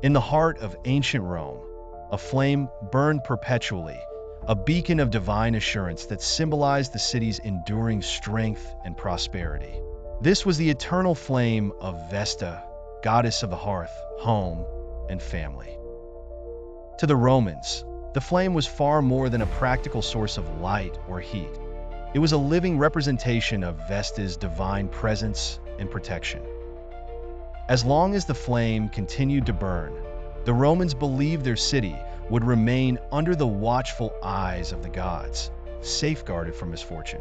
In the heart of ancient Rome, a flame burned perpetually, a beacon of divine assurance that symbolized the city's enduring strength and prosperity. This was the eternal flame of Vesta, goddess of the hearth, home, and family. To the Romans, the flame was far more than a practical source of light or heat. It was a living representation of Vesta's divine presence and protection. As long as the flame continued to burn, the Romans believed their city would remain under the watchful eyes of the gods, safeguarded from misfortune.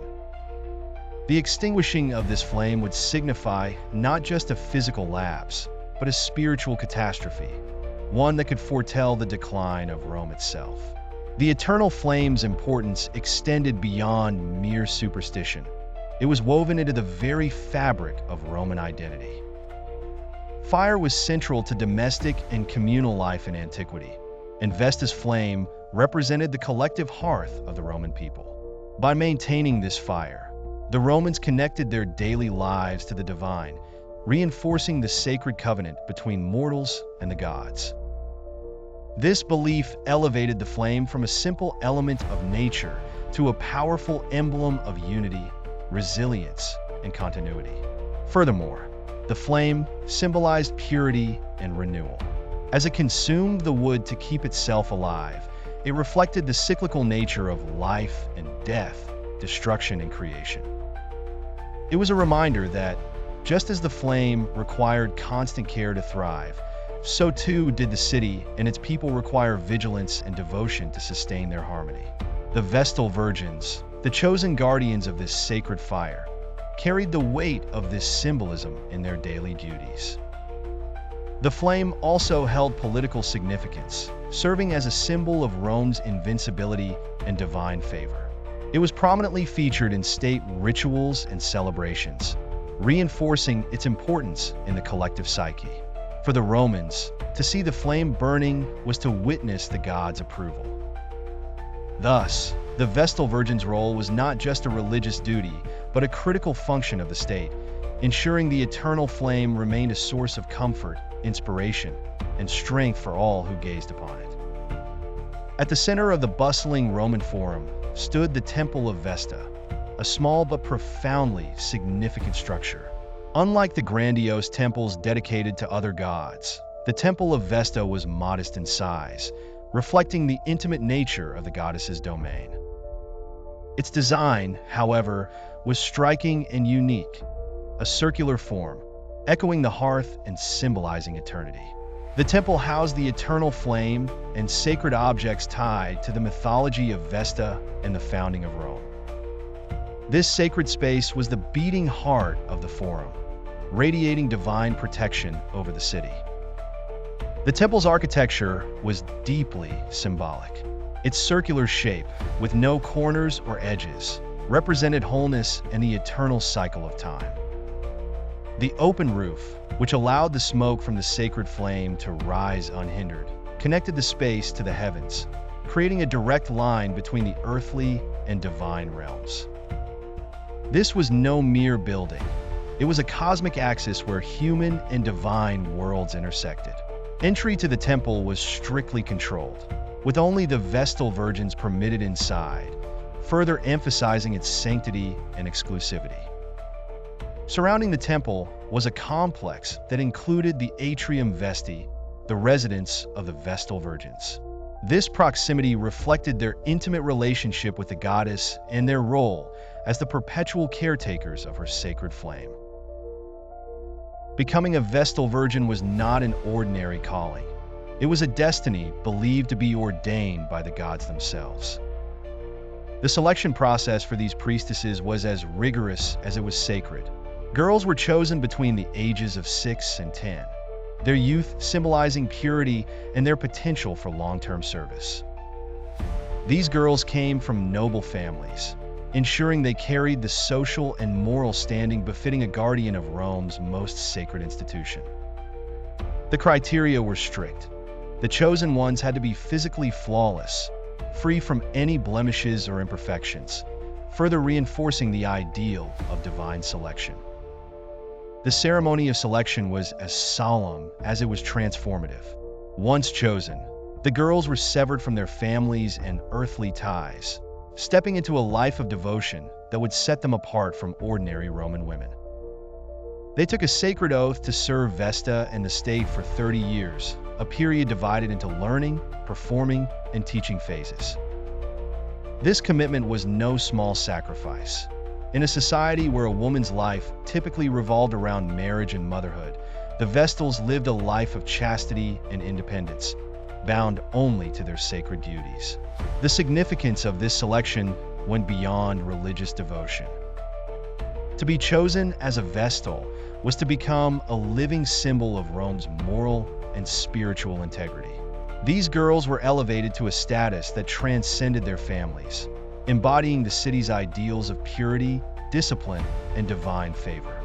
The extinguishing of this flame would signify not just a physical lapse, but a spiritual catastrophe, one that could foretell the decline of Rome itself. The eternal flame's importance extended beyond mere superstition. It was woven into the very fabric of Roman identity. Fire was central to domestic and communal life in antiquity, and Vesta's flame represented the collective hearth of the Roman people. By maintaining this fire, the Romans connected their daily lives to the divine, reinforcing the sacred covenant between mortals and the gods. This belief elevated the flame from a simple element of nature to a powerful emblem of unity, resilience, and continuity. Furthermore, the flame symbolized purity and renewal. As it consumed the wood to keep itself alive, it reflected the cyclical nature of life and death, destruction and creation. It was a reminder that, just as the flame required constant care to thrive, so too did the city and its people require vigilance and devotion to sustain their harmony. The Vestal Virgins, the chosen guardians of this sacred fire, carried the weight of this symbolism in their daily duties. The flame also held political significance, serving as a symbol of Rome's invincibility and divine favor. It was prominently featured in state rituals and celebrations, reinforcing its importance in the collective psyche. For the Romans, to see the flame burning was to witness the gods' approval. Thus, the Vestal Virgins' role was not just a religious duty, but a critical function of the state, ensuring the eternal flame remained a source of comfort, inspiration, and strength for all who gazed upon it. At the center of the bustling Roman Forum stood the Temple of Vesta, a small but profoundly significant structure. Unlike the grandiose temples dedicated to other gods, the Temple of Vesta was modest in size, reflecting the intimate nature of the goddess's domain. Its design, however, was striking and unique, a circular form, echoing the hearth and symbolizing eternity. The temple housed the eternal flame and sacred objects tied to the mythology of Vesta and the founding of Rome. This sacred space was the beating heart of the Forum, radiating divine protection over the city. The temple's architecture was deeply symbolic. Its circular shape, with no corners or edges, represented wholeness and the eternal cycle of time. The open roof, which allowed the smoke from the sacred flame to rise unhindered, connected the space to the heavens, creating a direct line between the earthly and divine realms. This was no mere building. It was a cosmic axis where human and divine worlds intersected. Entry to the temple was strictly controlled, with only the Vestal Virgins permitted inside, further emphasizing its sanctity and exclusivity. Surrounding the temple was a complex that included the Atrium Vesti, the residence of the Vestal Virgins. This proximity reflected their intimate relationship with the goddess and their role as the perpetual caretakers of her sacred flame. Becoming a Vestal Virgin was not an ordinary calling. It was a destiny believed to be ordained by the gods themselves. The selection process for these priestesses was as rigorous as it was sacred. Girls were chosen between the ages of 6 and 10, their youth symbolizing purity and their potential for long-term service. These girls came from noble families, ensuring they carried the social and moral standing befitting a guardian of Rome's most sacred institution. The criteria were strict. The chosen ones had to be physically flawless, free from any blemishes or imperfections, further reinforcing the ideal of divine selection. The ceremony of selection was as solemn as it was transformative. Once chosen, the girls were severed from their families and earthly ties, stepping into a life of devotion that would set them apart from ordinary Roman women. They took a sacred oath to serve Vesta and the state for 30 years, a period divided into learning, performing, and teaching phases. This commitment was no small sacrifice. In a society where a woman's life typically revolved around marriage and motherhood, the Vestals lived a life of chastity and independence, bound only to their sacred duties. The significance of this selection went beyond religious devotion. To be chosen as a Vestal was to become a living symbol of Rome's moral and spiritual integrity. These girls were elevated to a status that transcended their families, embodying the city's ideals of purity, discipline, and divine favor.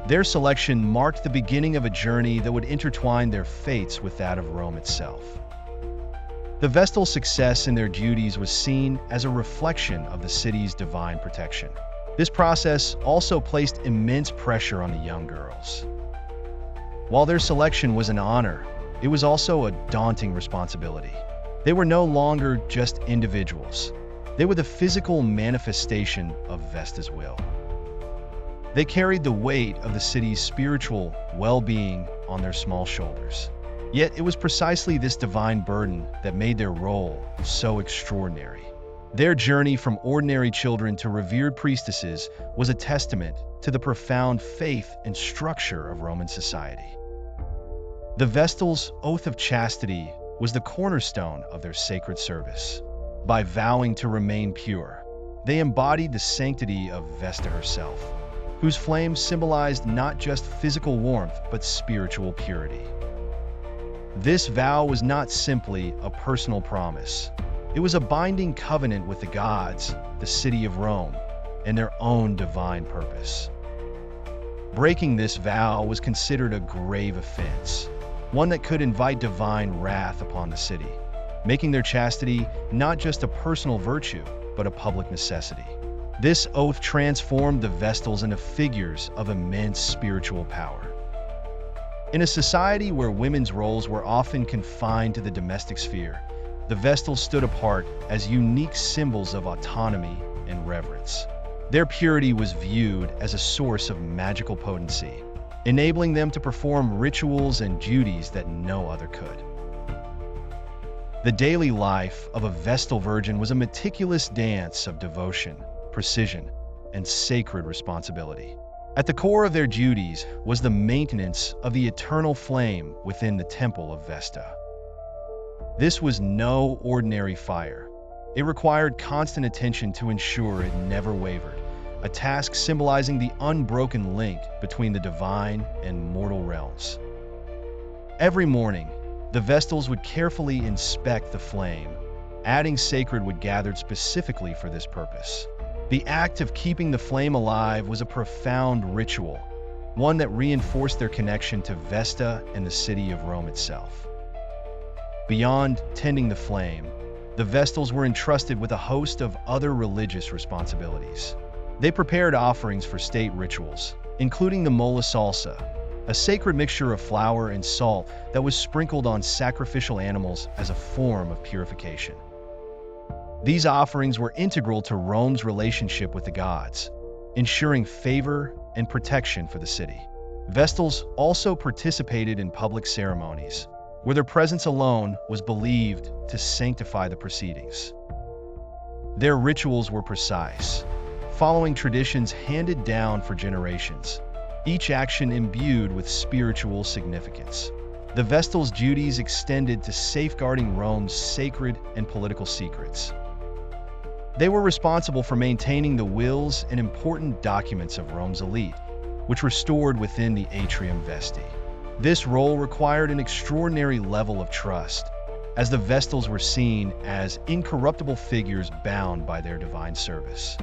Their selection marked the beginning of a journey that would intertwine their fates with that of Rome itself. The Vestal success in their duties was seen as a reflection of the city's divine protection. This process also placed immense pressure on the young girls. While their selection was an honor, it was also a daunting responsibility. They were no longer just individuals. They were the physical manifestation of Vesta's will. They carried the weight of the city's spiritual well-being on their small shoulders. Yet it was precisely this divine burden that made their role so extraordinary. Their journey from ordinary children to revered priestesses was a testament to the profound faith and structure of Roman society. The Vestals' oath of chastity was the cornerstone of their sacred service. By vowing to remain pure, they embodied the sanctity of Vesta herself, whose flame symbolized not just physical warmth but spiritual purity. This vow was not simply a personal promise. It was a binding covenant with the gods, the city of Rome, and their own divine purpose. Breaking this vow was considered a grave offense, one that could invite divine wrath upon the city, making their chastity not just a personal virtue, but a public necessity. This oath transformed the Vestals into figures of immense spiritual power. In a society where women's roles were often confined to the domestic sphere, the Vestals stood apart as unique symbols of autonomy and reverence. Their purity was viewed as a source of magical potency, enabling them to perform rituals and duties that no other could. The daily life of a Vestal Virgin was a meticulous dance of devotion, precision, and sacred responsibility. At the core of their duties was the maintenance of the eternal flame within the Temple of Vesta. This was no ordinary fire. It required constant attention to ensure it never wavered, a task symbolizing the unbroken link between the divine and mortal realms. Every morning, the Vestals would carefully inspect the flame, adding sacred wood gathered specifically for this purpose. The act of keeping the flame alive was a profound ritual, one that reinforced their connection to Vesta and the city of Rome itself. Beyond tending the flame, the Vestals were entrusted with a host of other religious responsibilities. They prepared offerings for state rituals, including the mola salsa, a sacred mixture of flour and salt that was sprinkled on sacrificial animals as a form of purification. These offerings were integral to Rome's relationship with the gods, ensuring favor and protection for the city. Vestals also participated in public ceremonies, where their presence alone was believed to sanctify the proceedings. Their rituals were precise, following traditions handed down for generations, each action imbued with spiritual significance. The Vestals' duties extended to safeguarding Rome's sacred and political secrets. They were responsible for maintaining the wills and important documents of Rome's elite, which were stored within the Atrium Vestae. This role required an extraordinary level of trust, as the Vestals were seen as incorruptible figures bound by their divine service.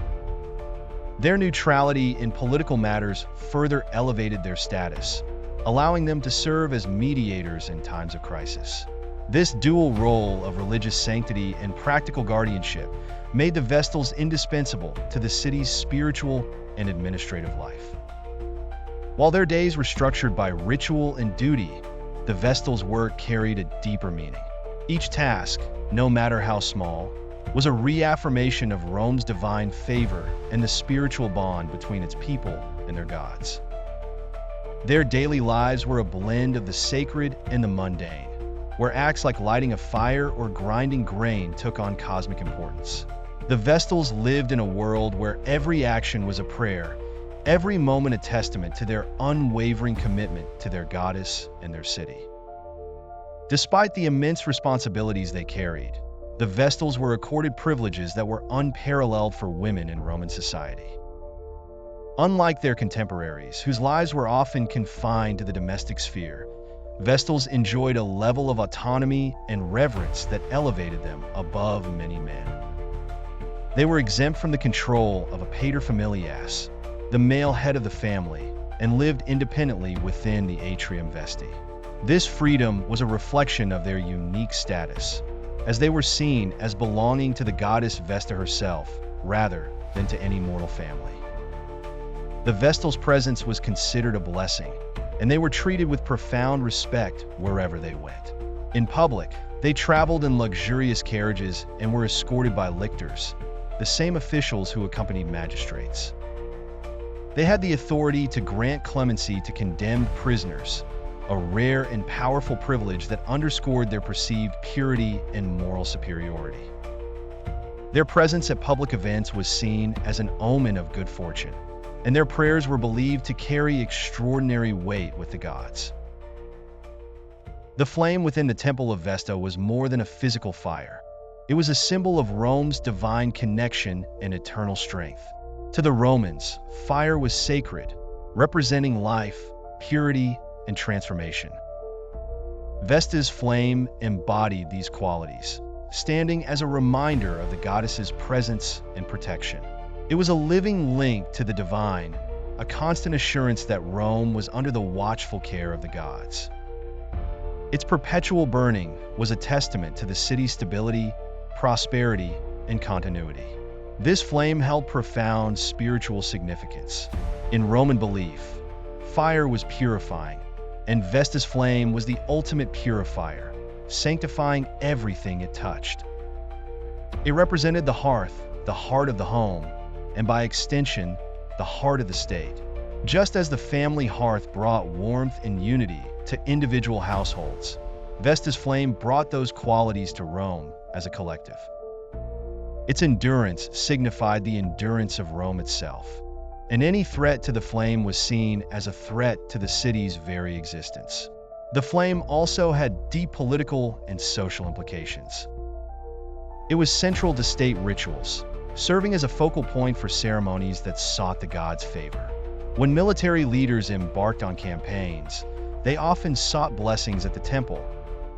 Their neutrality in political matters further elevated their status, allowing them to serve as mediators in times of crisis. This dual role of religious sanctity and practical guardianship made the Vestals indispensable to the city's spiritual and administrative life. While their days were structured by ritual and duty, the the Vestal's work carried a deeper meaning. Each task, no matter how small, was a reaffirmation of Rome's divine favor and the spiritual bond between its people and their gods. Their daily lives were a blend of the sacred and the mundane, where acts like lighting a fire or grinding grain took on cosmic importance. The Vestals lived in a world where every action was a prayer, every moment a testament to their unwavering commitment to their goddess and their city. Despite the immense responsibilities they carried, the Vestals were accorded privileges that were unparalleled for women in Roman society. Unlike their contemporaries, whose lives were often confined to the domestic sphere, Vestals enjoyed a level of autonomy and reverence that elevated them above many men. They were exempt from the control of a paterfamilias, the male head of the family, and lived independently within the atrium Vesti. This freedom was a reflection of their unique status, as they were seen as belonging to the goddess Vesta herself, rather than to any mortal family. The Vestal's presence was considered a blessing, and they were treated with profound respect wherever they went. In public, they traveled in luxurious carriages and were escorted by lictors, the same officials who accompanied magistrates. They had the authority to grant clemency to condemned prisoners, a rare and powerful privilege that underscored their perceived purity and moral superiority. Their presence at public events was seen as an omen of good fortune, and their prayers were believed to carry extraordinary weight with the gods. The flame within the Temple of Vesta was more than a physical fire. It was a symbol of Rome's divine connection and eternal strength. To the Romans, fire was sacred, representing life, purity, and transformation. Vesta's flame embodied these qualities, standing as a reminder of the goddess's presence and protection. It was a living link to the divine, a constant assurance that Rome was under the watchful care of the gods. Its perpetual burning was a testament to the city's stability, prosperity, and continuity. This flame held profound spiritual significance. In Roman belief, fire was purifying, and Vesta's flame was the ultimate purifier, sanctifying everything it touched. It represented the hearth, the heart of the home, and by extension, the heart of the state. Just as the family hearth brought warmth and unity to individual households, Vesta's flame brought those qualities to Rome as a collective. Its endurance signified the endurance of Rome itself, and any threat to the flame was seen as a threat to the city's very existence. The flame also had deep political and social implications. It was central to state rituals, serving as a focal point for ceremonies that sought the gods' favor. When military leaders embarked on campaigns, they often sought blessings at the temple,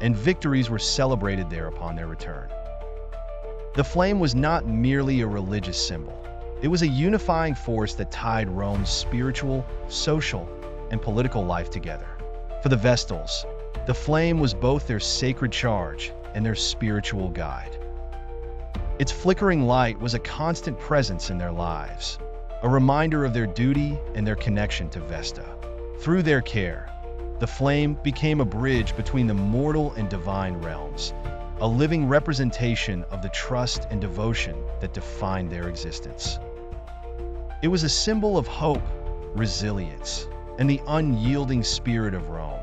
and victories were celebrated there upon their return. The flame was not merely a religious symbol. It was a unifying force that tied Rome's spiritual, social, and political life together. For the Vestals, the flame was both their sacred charge and their spiritual guide. Its flickering light was a constant presence in their lives, a reminder of their duty and their connection to Vesta. Through their care, the flame became a bridge between the mortal and divine realms, a living representation of the trust and devotion that defined their existence. It was a symbol of hope, resilience, and the unyielding spirit of Rome,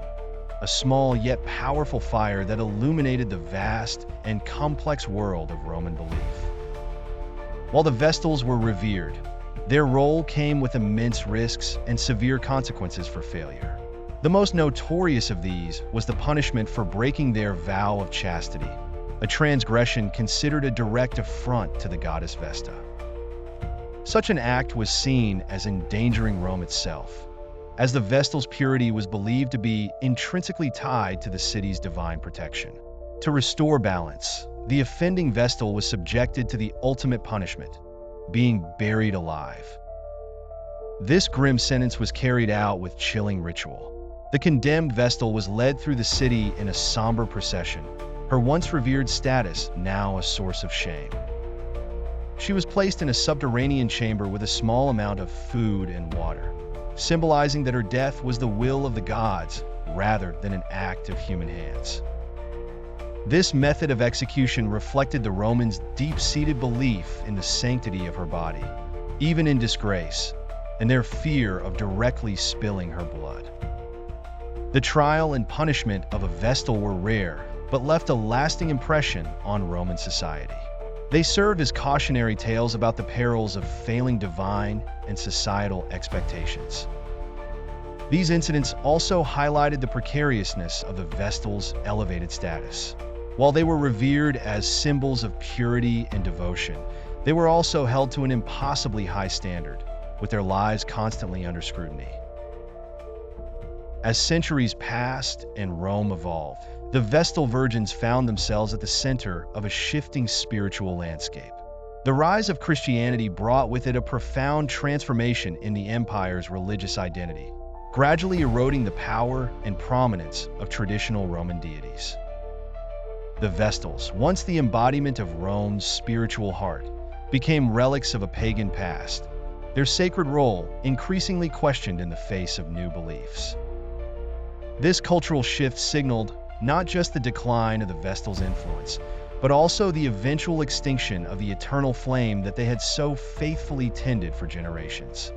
a small yet powerful fire that illuminated the vast and complex world of Roman belief. While the Vestals were revered, their role came with immense risks and severe consequences for failure. The most notorious of these was the punishment for breaking their vow of chastity, a transgression considered a direct affront to the goddess Vesta. Such an act was seen as endangering Rome itself, as the Vestal's purity was believed to be intrinsically tied to the city's divine protection. To restore balance, the offending Vestal was subjected to the ultimate punishment, being buried alive. This grim sentence was carried out with chilling ritual. The condemned Vestal was led through the city in a somber procession, her once revered status now a source of shame. She was placed in a subterranean chamber with a small amount of food and water, symbolizing that her death was the will of the gods rather than an act of human hands. This method of execution reflected the Romans' deep-seated belief in the sanctity of her body, even in disgrace, and their fear of directly spilling her blood. The trial and punishment of a Vestal were rare, but left a lasting impression on Roman society. They served as cautionary tales about the perils of failing divine and societal expectations. These incidents also highlighted the precariousness of the Vestals' elevated status. While they were revered as symbols of purity and devotion, they were also held to an impossibly high standard, with their lives constantly under scrutiny. As centuries passed and Rome evolved, the Vestal Virgins found themselves at the center of a shifting spiritual landscape. The rise of Christianity brought with it a profound transformation in the empire's religious identity, gradually eroding the power and prominence of traditional Roman deities. The Vestals, once the embodiment of Rome's spiritual heart, became relics of a pagan past, their sacred role increasingly questioned in the face of new beliefs. This cultural shift signaled not just the decline of the Vestals' influence, but also the eventual extinction of the eternal flame that they had so faithfully tended for generations.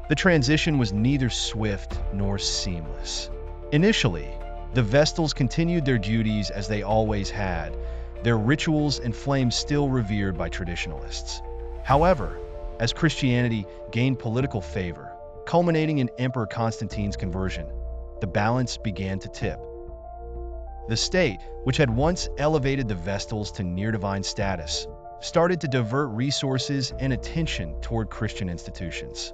The transition was neither swift nor seamless. Initially, the Vestals continued their duties as they always had, their rituals and flames still revered by traditionalists. However, as Christianity gained political favor, culminating in Emperor Constantine's conversion, the balance began to tip. The state, which had once elevated the Vestals to near-divine status, started to divert resources and attention toward Christian institutions.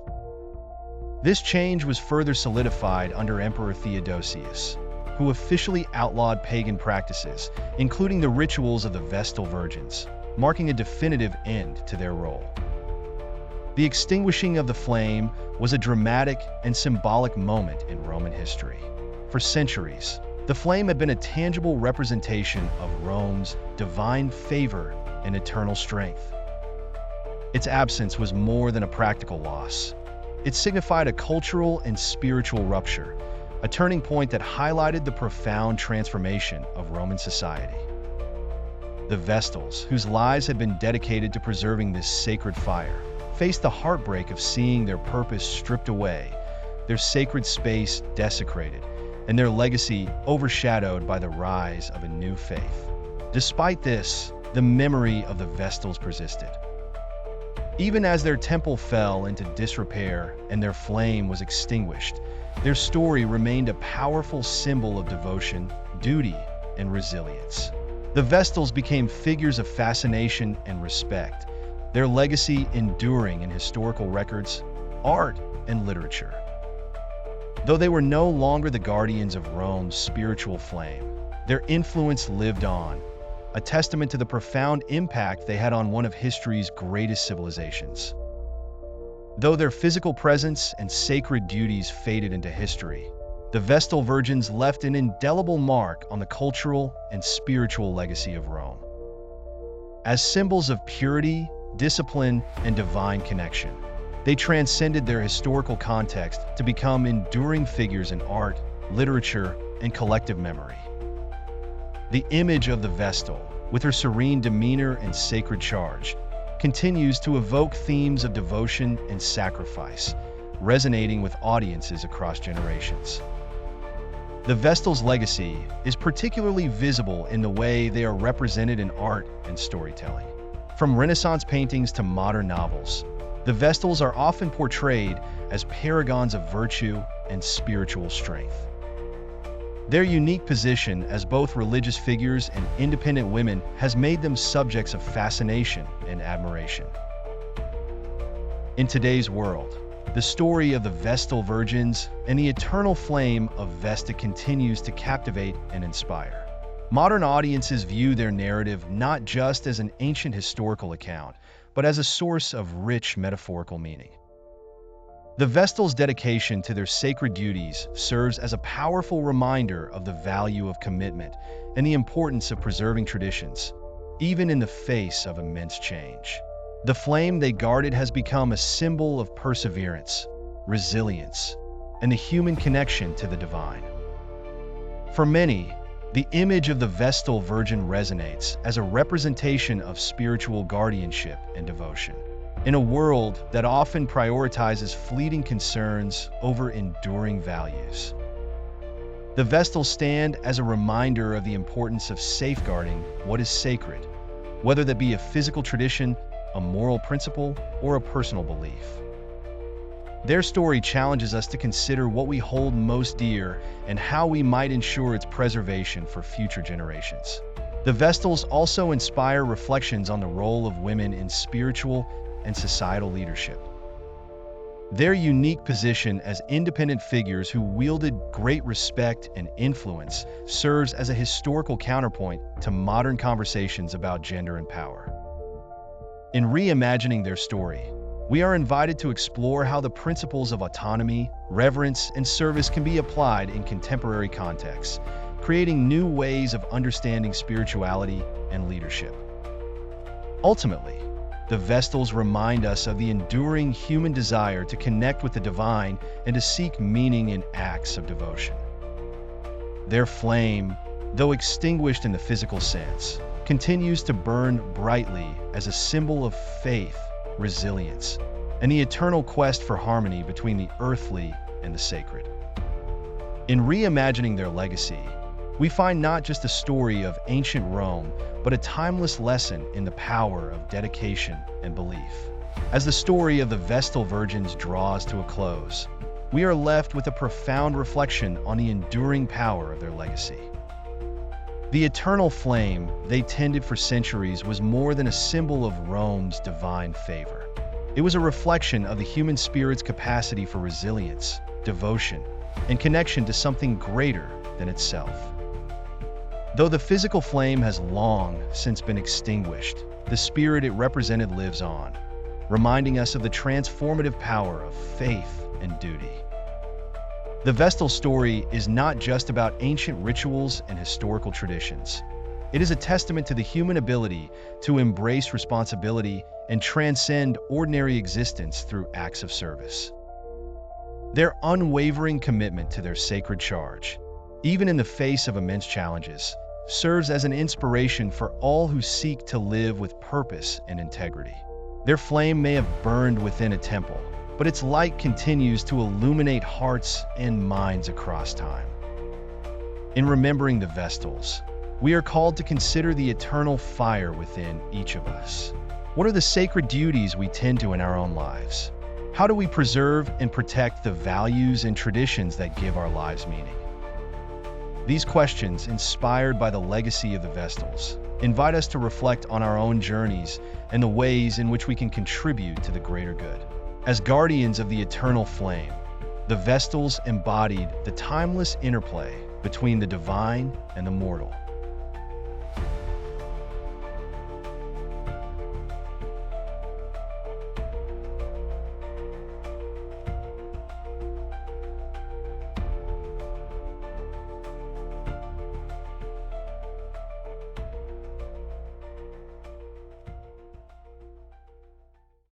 This change was further solidified under Emperor Theodosius, who officially outlawed pagan practices, including the rituals of the Vestal Virgins, marking a definitive end to their role. The extinguishing of the flame was a dramatic and symbolic moment in Roman history. For centuries, the flame had been a tangible representation of Rome's divine favor and eternal strength. Its absence was more than a practical loss. It signified a cultural and spiritual rupture, a turning point that highlighted the profound transformation of Roman society. The Vestals, whose lives had been dedicated to preserving this sacred fire, faced the heartbreak of seeing their purpose stripped away, their sacred space desecrated, and their legacy overshadowed by the rise of a new faith. Despite this, the memory of the Vestals persisted. Even as their temple fell into disrepair and their flame was extinguished, their story remained a powerful symbol of devotion, duty, and resilience. The Vestals became figures of fascination and respect, their legacy enduring in historical records, art, and literature. Though they were no longer the guardians of Rome's spiritual flame, their influence lived on, a testament to the profound impact they had on one of history's greatest civilizations. Though their physical presence and sacred duties faded into history, the Vestal Virgins left an indelible mark on the cultural and spiritual legacy of Rome. As symbols of purity, discipline, and divine connection, they transcended their historical context to become enduring figures in art, literature, and collective memory. The image of the Vestal, with her serene demeanor and sacred charge, continues to evoke themes of devotion and sacrifice, resonating with audiences across generations. The Vestal's legacy is particularly visible in the way they are represented in art and storytelling. From Renaissance paintings to modern novels, the Vestals are often portrayed as paragons of virtue and spiritual strength. Their unique position as both religious figures and independent women has made them subjects of fascination and admiration. In today's world, the story of the Vestal Virgins and the eternal flame of Vesta continues to captivate and inspire. Modern audiences view their narrative not just as an ancient historical account, but as a source of rich metaphorical meaning. The Vestals' dedication to their sacred duties serves as a powerful reminder of the value of commitment and the importance of preserving traditions, even in the face of immense change. The flame they guarded has become a symbol of perseverance, resilience, and the human connection to the divine. For many, the image of the Vestal Virgin resonates as a representation of spiritual guardianship and devotion. In a world that often prioritizes fleeting concerns over enduring values, the Vestals stand as a reminder of the importance of safeguarding what is sacred, whether that be a physical tradition, a moral principle, or a personal belief. Their story challenges us to consider what we hold most dear and how we might ensure its preservation for future generations. The Vestals also inspire reflections on the role of women in spiritual and societal leadership. Their unique position as independent figures who wielded great respect and influence serves as a historical counterpoint to modern conversations about gender and power. In reimagining their story, we are invited to explore how the principles of autonomy, reverence, and service can be applied in contemporary contexts, creating new ways of understanding spirituality and leadership. Ultimately, the Vestals remind us of the enduring human desire to connect with the divine and to seek meaning in acts of devotion. Their flame, though extinguished in the physical sense, continues to burn brightly as a symbol of faith, resilience, and the eternal quest for harmony between the earthly and the sacred. In reimagining their legacy, we find not just a story of ancient Rome, but a timeless lesson in the power of dedication and belief. As the story of the Vestal Virgins draws to a close, we are left with a profound reflection on the enduring power of their legacy. The eternal flame they tended for centuries was more than a symbol of Rome's divine favor. It was a reflection of the human spirit's capacity for resilience, devotion, and connection to something greater than itself. Though the physical flame has long since been extinguished, the spirit it represented lives on, reminding us of the transformative power of faith and duty. The Vestal story is not just about ancient rituals and historical traditions. It is a testament to the human ability to embrace responsibility and transcend ordinary existence through acts of service. Their unwavering commitment to their sacred charge, even in the face of immense challenges, serves as an inspiration for all who seek to live with purpose and integrity. Their flame may have burned within a temple, but its light continues to illuminate hearts and minds across time. In remembering the Vestals, we are called to consider the eternal fire within each of us. What are the sacred duties we tend to in our own lives? How do we preserve and protect the values and traditions that give our lives meaning? These questions, inspired by the legacy of the Vestals, invite us to reflect on our own journeys and the ways in which we can contribute to the greater good. As guardians of the eternal flame, the Vestals embodied the timeless interplay between the divine and the mortal.